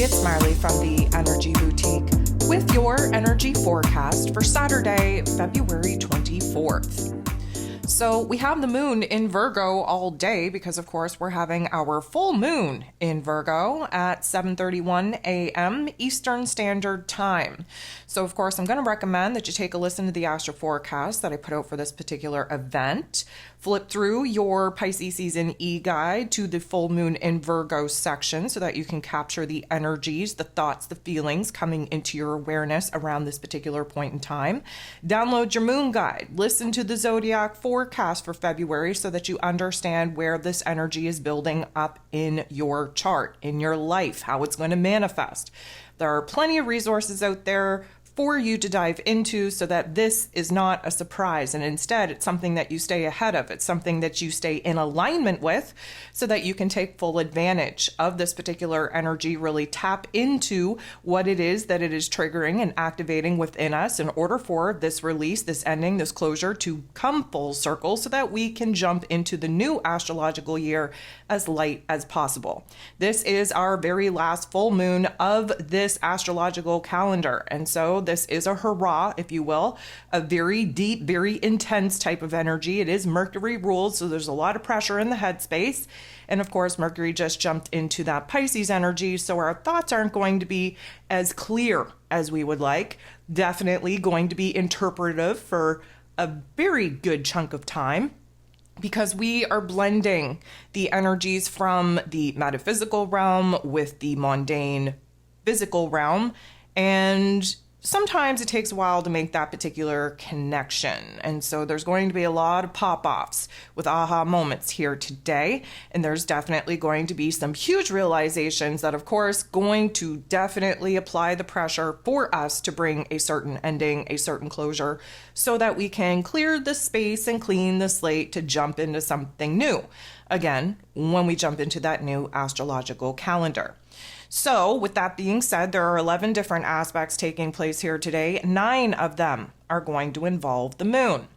it's Marley from the Energy Boutique with your energy forecast for Saturday, February 24th. So we have the moon in Virgo all day because, of course, we're having our full moon in Virgo at 7:31 a.m. Eastern Standard Time. So, of course, I'm going to recommend that you take a listen to the astro forecast that I put out for this particular event. Flip through your Pisces Season e-guide to the full moon in Virgo section so that you can capture the energies, the thoughts, the feelings coming into your awareness around this particular point in time. Download your moon guide. Listen to the zodiac forecast for February so that you understand where this energy is building up in your chart, in your life, how it's going to manifest. There are plenty of resources out there for you to dive into so that this is not a surprise, and instead it's something that you stay ahead of. It's something that you stay in alignment with so that you can take full advantage of this particular energy, really tap into what it is that it is triggering and activating within us in order for this release, this ending, this closure to come full circle so that we can jump into the new astrological year as light as possible. This is our very last full moon of this astrological calendar, and so this is a hurrah, if you will, a very deep, very intense type of energy. It is Mercury ruled, so there's a lot of pressure in the headspace. And of course, Mercury just jumped into that Pisces energy, so our thoughts aren't going to be as clear as we would like. Definitely going to be interpretive for a very good chunk of time, because we are blending the energies from the metaphysical realm with the mundane physical realm, and sometimes it takes a while to make that particular connection. And so there's going to be a lot of pop-offs with aha moments here today. And there's definitely going to be some huge realizations that, of course, going to definitely apply the pressure for us to bring a certain ending, a certain closure, so that we can clear the space and clean the slate to jump into something new. Again, when we jump into that new astrological calendar. So with that being said, there are 11 different aspects taking place here today. 9 of them are going to involve the moon.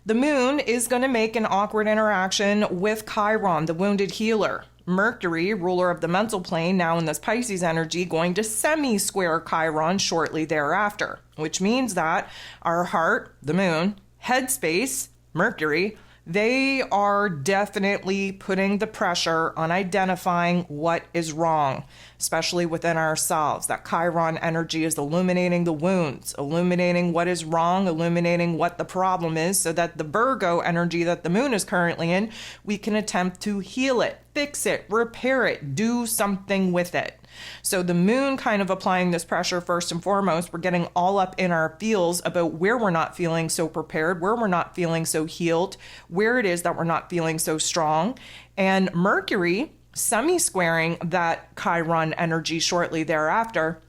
The moon is going to make an awkward interaction with Chiron, the wounded healer. Mercury, ruler of the mental plane, now in this Pisces energy, going to semi-square Chiron shortly thereafter, which means that our heart, the moon, headspace, Mercury, they are definitely putting the pressure on identifying what is wrong, especially within ourselves. That Chiron energy is illuminating the wounds, illuminating what is wrong, illuminating what the problem is, so that the Virgo energy that the moon is currently in, we can attempt to heal it, fix it, repair it, do something with it. So the moon kind of applying this pressure first and foremost. We're getting all up in our feels about where we're not feeling so prepared, where we're not feeling so healed, where it is that we're not feeling so strong. And Mercury semi-squaring that Chiron energy shortly thereafter,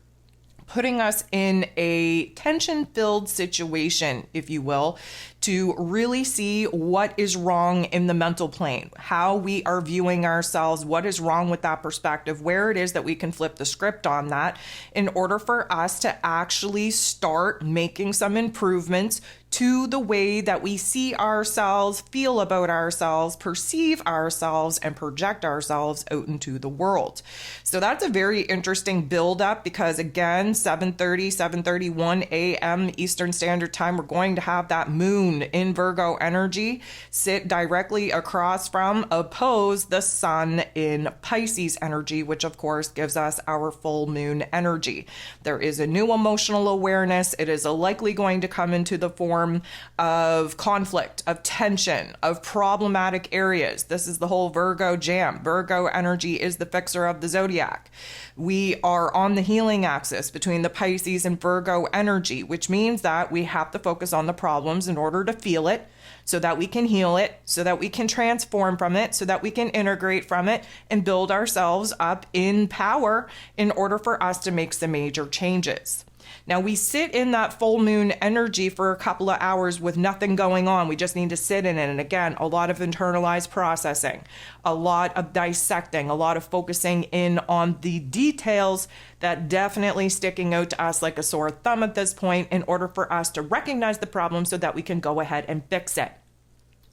putting us in a tension-filled situation, if you will, to really see what is wrong in the mental plane, how we are viewing ourselves, what is wrong with that perspective, where it is that we can flip the script on that in order for us to actually start making some improvements to the way that we see ourselves, feel about ourselves, perceive ourselves, and project ourselves out into the world. So that's a very interesting build-up because, again, 7:31 a.m. Eastern Standard Time, we're going to have that moon in Virgo energy sit directly across from, oppose the sun in Pisces energy, which of course gives us our full moon energy. There is a new emotional awareness. It is likely going to come into the form of conflict, of tension, of problematic areas. This is the whole Virgo jam. Virgo energy is the fixer of the zodiac. We are on the healing axis between the Pisces and Virgo energy, which means that we have to focus on the problems in order to feel it, so that we can heal it, so that we can transform from it, so that we can integrate from it and build ourselves up in power in order for us to make some major changes. Now, we sit in that full moon energy for a couple of hours with nothing going on. We just need to sit in it. And again, a lot of internalized processing, a lot of dissecting, a lot of focusing in on the details that definitely sticking out to us like a sore thumb at this point in order for us to recognize the problem so that we can go ahead and fix it.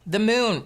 The moon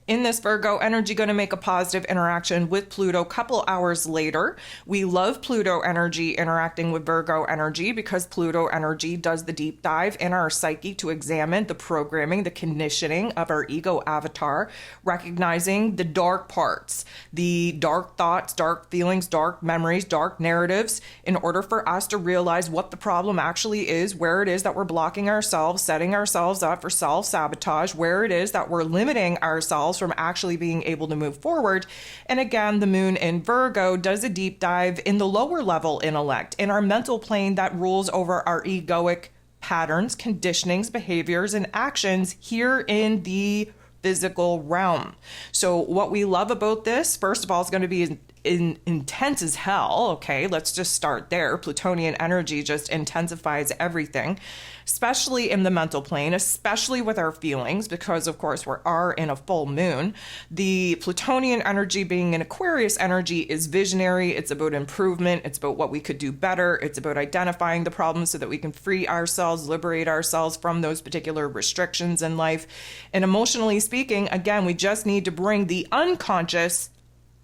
In this Virgo energy, going to make a positive interaction with Pluto a couple hours later. We love Pluto energy interacting with Virgo energy because Pluto energy does the deep dive in our psyche to examine the programming, the conditioning of our ego avatar, recognizing the dark parts, the dark thoughts, dark feelings, dark memories, dark narratives, in order for us to realize what the problem actually is, where it is that we're blocking ourselves, setting ourselves up for self-sabotage, where it is that we're limiting ourselves from actually being able to move forward. And again, the moon in Virgo does a deep dive in the lower level intellect, in our mental plane that rules over our egoic patterns, conditionings, behaviors, and actions here in the physical realm. So what we love about this, first of all, is going to be intense as hell. Okay, let's just start there. Plutonian energy just intensifies everything, especially in the mental plane, especially with our feelings, because of course we are in a full moon. The Plutonian energy being an Aquarius energy is visionary. It's about improvement. It's about what we could do better. It's about identifying the problems so that we can free ourselves, liberate ourselves from those particular restrictions in life. And emotionally speaking, again, we just need to bring the unconscious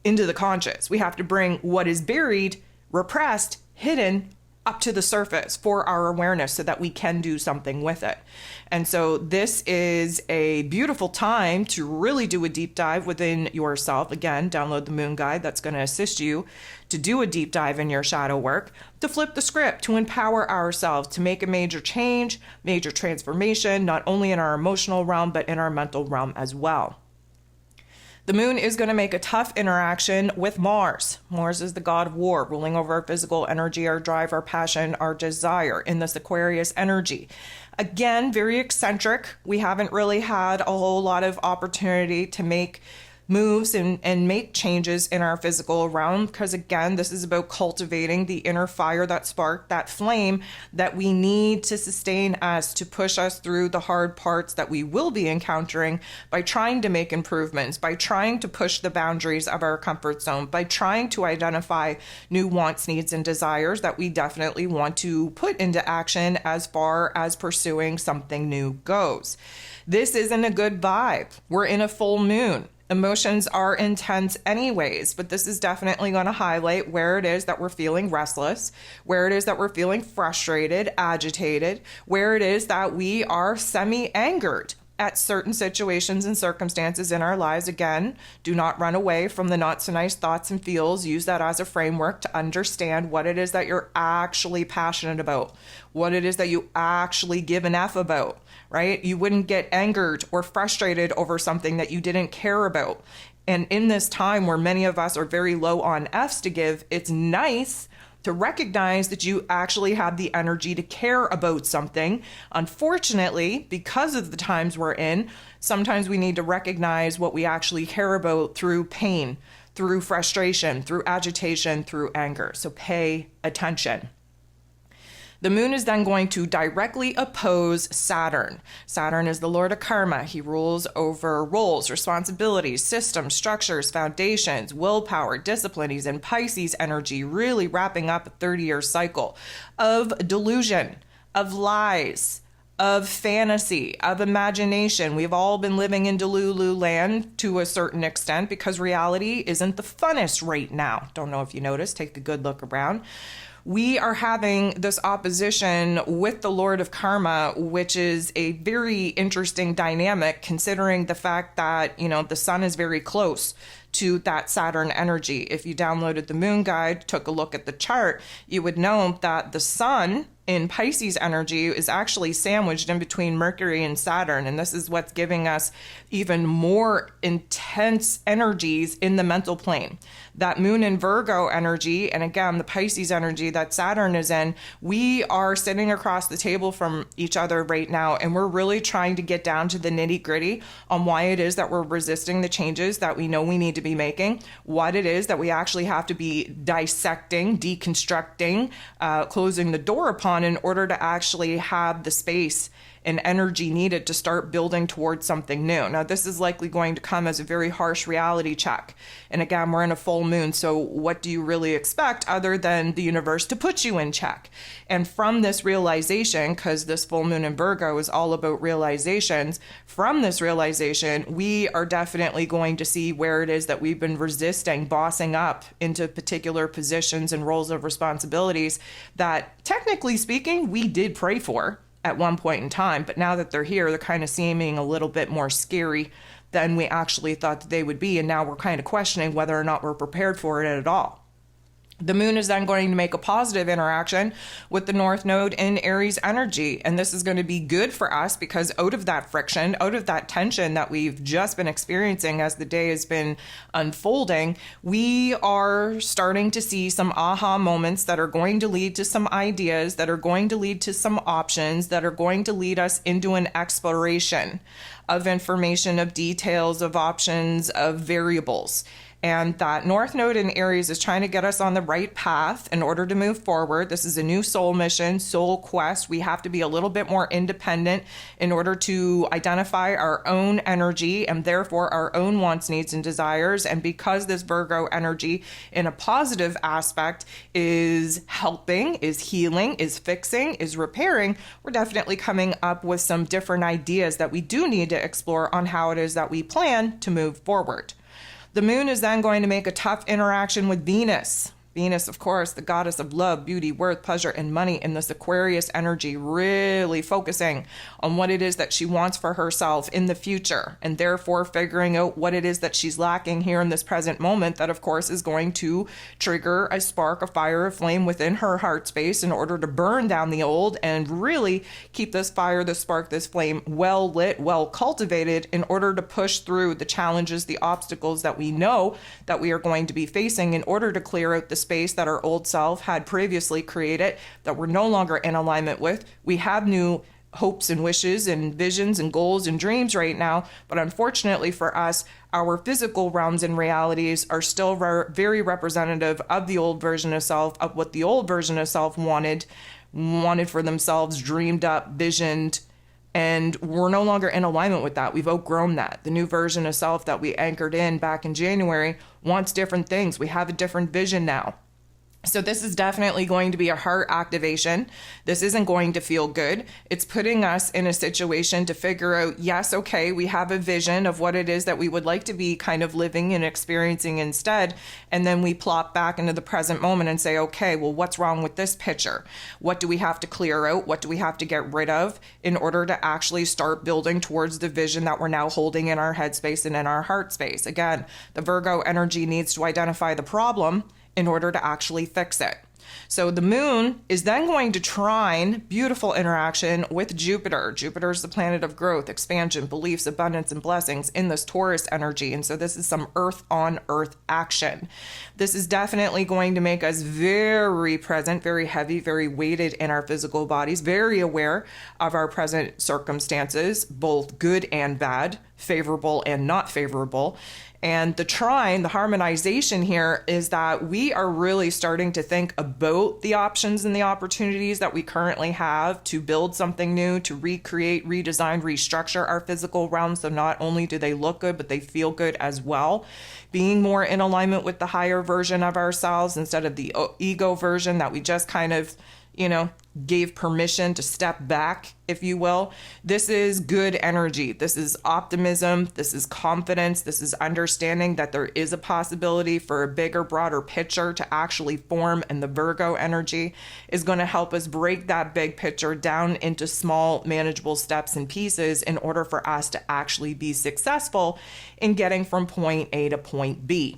into the conscious. We have to bring what is buried, repressed, hidden up to the surface for our awareness so that we can do something with it. And so this is a beautiful time to really do a deep dive within yourself. Again, download the Moon Guide. That's going to assist you to do a deep dive in your shadow work, to flip the script, to empower ourselves, to make a major change, major transformation, not only in our emotional realm, but in our mental realm as well. The moon is going to make a tough interaction with Mars. Mars is the god of war, ruling over our physical energy, our drive, our passion, our desire in this Aquarius energy. Again, very eccentric. We haven't really had a whole lot of opportunity to make moves and make changes in our physical realm, because again, this is about cultivating the inner fire, that spark, that flame that we need to sustain us, to push us through the hard parts that we will be encountering, by trying to make improvements, by trying to push the boundaries of our comfort zone, by trying to identify new wants, needs, and desires that we definitely want to put into action as far as pursuing something new goes. This isn't a good vibe. We're in a full moon. Emotions are intense anyways, but this is definitely going to highlight where it is that we're feeling restless, where it is that we're feeling frustrated, agitated, where it is that we are semi-angered at certain situations and circumstances in our lives. Again, do not run away from the not so nice thoughts and feels. Use that as a framework to understand what it is that you're actually passionate about, what it is that you actually give an F about, right? You wouldn't get angered or frustrated over something that you didn't care about. And in this time where many of us are very low on F's to give, it's nice to recognize that you actually have the energy to care about something. Unfortunately, because of the times we're in, sometimes we need to recognize what we actually care about through pain, through frustration, through agitation, through anger. So pay attention. The moon is then going to directly oppose Saturn. Saturn is the lord of karma. He rules over roles, responsibilities, systems, structures, foundations, willpower, discipline. He's in Pisces energy, really wrapping up a 30-year cycle of delusion, of lies, of fantasy, of imagination. We've all been living in Delulu land to a certain extent because reality isn't the funnest right now. Don't know if you noticed. Take a good look around. We are having this opposition with the Lord of Karma, which is a very interesting dynamic considering the fact that, the sun is very close to that Saturn energy. If you downloaded the Moon Guide, took a look at the chart, you would know that the sun in Pisces energy is actually sandwiched in between Mercury and Saturn. And this is what's giving us even more intense energies in the mental plane. That moon in Virgo energy, and again, the Pisces energy that Saturn is in, we are sitting across the table from each other right now, and we're really trying to get down to the nitty gritty on why it is that we're resisting the changes that we know we need to be making, what it is that we actually have to be dissecting, deconstructing, closing the door upon in order to actually have the space and energy needed to start building towards something new. Now, this is likely going to come as a very harsh reality check. And again, we're in a full moon, so what do you really expect other than the universe to put you in check? And from this realization, because this full moon in Virgo is all about realizations, from this realization, we are definitely going to see where it is that we've been resisting bossing up into particular positions and roles of responsibilities that, technically speaking, we did pray for at one point in time. But now that they're here, they're kind of seeming a little bit more scary than we actually thought that they would be. And now we're kind of questioning whether or not we're prepared for it at all. The moon is then going to make a positive interaction with the North Node in Aries energy. And this is going to be good for us because out of that friction, out of that tension that we've just been experiencing as the day has been unfolding, we are starting to see some aha moments that are going to lead to some ideas, that are going to lead to some options, that are going to lead us into an exploration of information, of details, of options, of variables. And that North Node in Aries is trying to get us on the right path in order to move forward. This is a new soul mission, soul quest. We have to be a little bit more independent in order to identify our own energy and therefore our own wants, needs, and desires. And because this Virgo energy in a positive aspect is helping, is healing, is fixing, is repairing, we're definitely coming up with some different ideas that we do need to explore on how it is that we plan to move forward. The moon is then going to make a tough interaction with Venus. Venus, of course, the goddess of love, beauty, worth, pleasure, and money in this Aquarius energy, really focusing on what it is that she wants for herself in the future, and therefore figuring out what it is that she's lacking here in this present moment that, of course, is going to trigger a spark, a fire, a flame within her heart space in order to burn down the old and really keep this fire, this spark, this flame well lit, well cultivated in order to push through the challenges, the obstacles that we know that we are going to be facing in order to clear out the space that our old self had previously created that we're no longer in alignment with. We have new hopes and wishes and visions and goals and dreams right now, but unfortunately for us, our physical realms and realities are still very representative of the old version of self, of what the old version of self wanted for themselves, dreamed up, visioned, and we're no longer in alignment with that. We've outgrown that. The new version of self that we anchored in back in January wants different things. We have a different vision now. So this is definitely going to be a heart activation. This isn't going to feel good. It's putting us in a situation to figure out, yes, okay, we have a vision of what it is that we would like to be kind of living and experiencing instead. And then we plop back into the present moment and say, okay, well, what's wrong with this picture? What do we have to clear out? What do we have to get rid of in order to actually start building towards the vision that we're now holding in our headspace and in our heart space? Again, the Virgo energy needs to identify the problem in order to actually fix it. So the moon is then going to trine, beautiful interaction with Jupiter. Jupiter is the planet of growth, expansion, beliefs, abundance, and blessings in this Taurus energy. And so this is some earth on earth action. This is definitely going to make us very present, very heavy, very weighted in our physical bodies, very aware of our present circumstances, both good and bad, favorable and not favorable. And the trine, the harmonization here is that we are really starting to think about the options and the opportunities that we currently have to build something new, to recreate, redesign, restructure our physical realm. So not only do they look good, but they feel good as well. Being more in alignment with the higher version of ourselves instead of the ego version that we just kind of, gave permission to step back, if you will. This is good energy. This is optimism. This is confidence. This is understanding that there is a possibility for a bigger, broader picture to actually form. And the Virgo energy is going to help us break that big picture down into small, manageable steps and pieces in order for us to actually be successful in getting from point A to point B.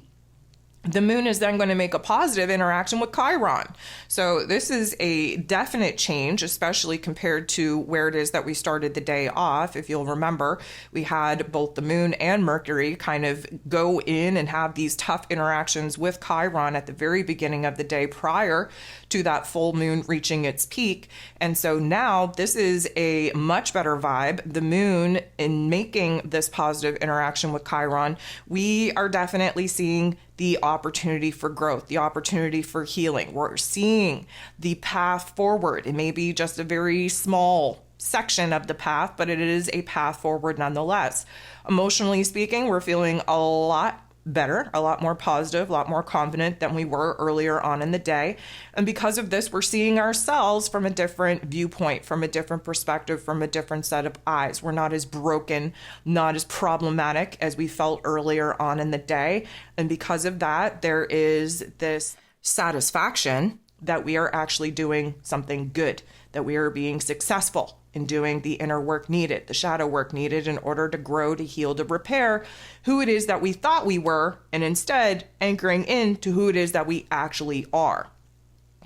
The moon is then going to make a positive interaction with Chiron. So this is a definite change, especially compared to where it is that we started the day off. If you'll remember, we had both the moon and Mercury kind of go in and have these tough interactions with Chiron at the very beginning of the day prior to that full moon reaching its peak. And so now this is a much better vibe. The moon, in making this positive interaction with Chiron, we are definitely seeing the opportunity for growth, the opportunity for healing. We're seeing the path forward. It may be just a very small section of the path, but it is a path forward nonetheless. Emotionally speaking, we're feeling a lot better, a lot more positive, a lot more confident than we were earlier on in the day. And because of this, we're seeing ourselves from a different viewpoint, from a different perspective, from a different set of eyes. We're not as broken, not as problematic as we felt earlier on in the day. And because of that, there is this satisfaction that we are actually doing something good, that we are being successful in doing the inner work needed, the shadow work needed in order to grow, to heal, to repair who it is that we thought we were, and instead anchoring into who it is that we actually are.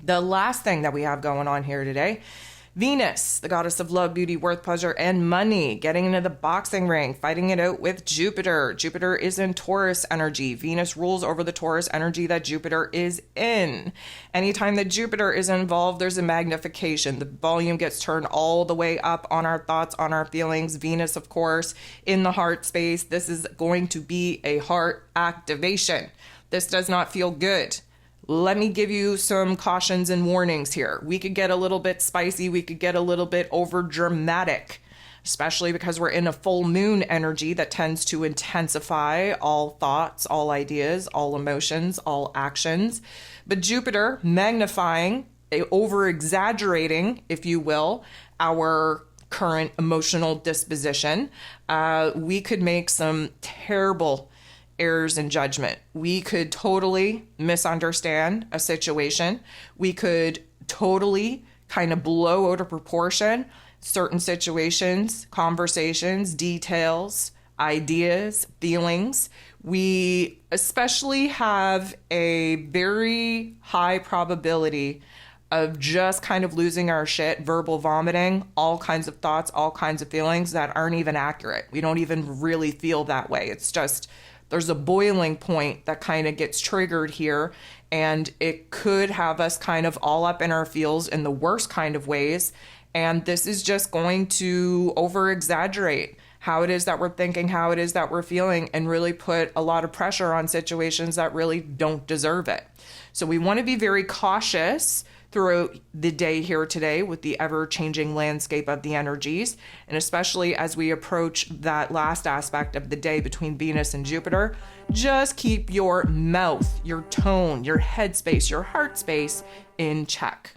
The last thing that we have going on here today, Venus, the goddess of love, beauty, worth, pleasure, and money, getting into the boxing ring, fighting it out with Jupiter. Jupiter is in Taurus energy. Venus rules over the Taurus energy that Jupiter is in. Anytime that Jupiter is involved, there's a magnification. The volume gets turned all the way up on our thoughts, on our feelings. Venus, of course, in the heart space. This is going to be a heart activation. This does not feel good. Let me give you some cautions and warnings here. We could get a little bit spicy. We could get a little bit over dramatic, especially because we're in a full moon energy that tends to intensify all thoughts, all ideas, all emotions, all actions. But Jupiter magnifying, over exaggerating, if you will, our current emotional disposition, we could make some terrible errors in judgment. We could totally misunderstand a situation. We could totally kind of blow out of proportion certain situations, conversations, details, ideas, feelings. We especially have a very high probability of just kind of losing our shit, verbal vomiting, all kinds of thoughts, all kinds of feelings that aren't even accurate. We don't even really feel that way. It's just there's a boiling point that kind of gets triggered here, and it could have us kind of all up in our feels in the worst kind of ways. And this is just going to over exaggerate how it is that we're thinking, how it is that we're feeling, and really put a lot of pressure on situations that really don't deserve it. So we want to be very cautious throughout the day here today with the ever-changing landscape of the energies, and especially as we approach that last aspect of the day between Venus and Jupiter. Just keep your mouth, your tone, your head space, your heart space in check.